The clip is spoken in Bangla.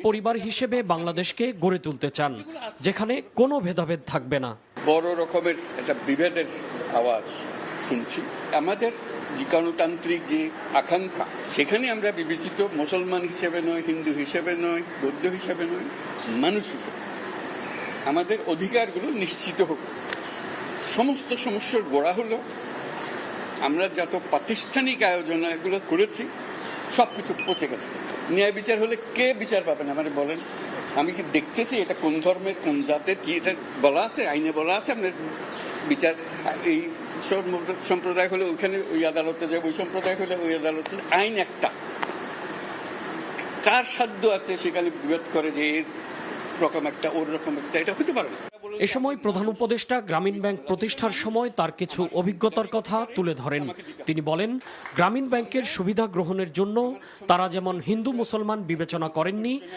পরিবার হিসেবে বাংলাদেশকে গড়ে তুলতে চান, যেখানে কোনো ভেদাভেদ থাকবে না। বড় রকমের একটা বিভেদের আওয়াজ শুনছি। আমাদের যে গণতান্ত্রিক যে আকাঙ্ক্ষা, সেখানে আমরা বিবেচিত মুসলমান হিসেবে নয়, হিন্দু হিসেবে নয়, বৌদ্ধ হিসেবে নয়, মানুষ হিসেবে আমাদের অধিকারগুলো নিশ্চিত হোক। সমস্ত সমস্যার গোড়া হলো আমরা যত প্রাতিষ্ঠানিক আয়োজন এগুলো করেছি সবকিছু পচে গেছে। ন্যায় বিচার হলে কে বিচার পাবেন আমাদের বলেন? আমি কি দেখতেছি এটা কোন ধর্মের কোন জাতের কি, এটা বলা আছে আইনে বলা আছে? আপনার বিচার এই সম্প্রদায় হলে ওইখানে ওই আদালতে যাবে, ওই সম্প্রদায় হলে ওই আদালতে, আইন একটা। কার সাধ্য আছে সেখানে বিরোধ করে যে এর রকম একটা ওর রকম একটা? এটা হতে পারে না। এ সময় প্রধান উপদেষ্টা গ্রামীণ ব্যাংক প্রতিষ্ঠার সময় তার কিছু অভিজ্ঞতার কথা তুলে ধরেন। তিনি বলেন, গ্রামীণ ব্যাংকের সুবিধা গ্রহণের জন্য তারা যেমন হিন্দু মুসলমান বিবেচনা করেননি,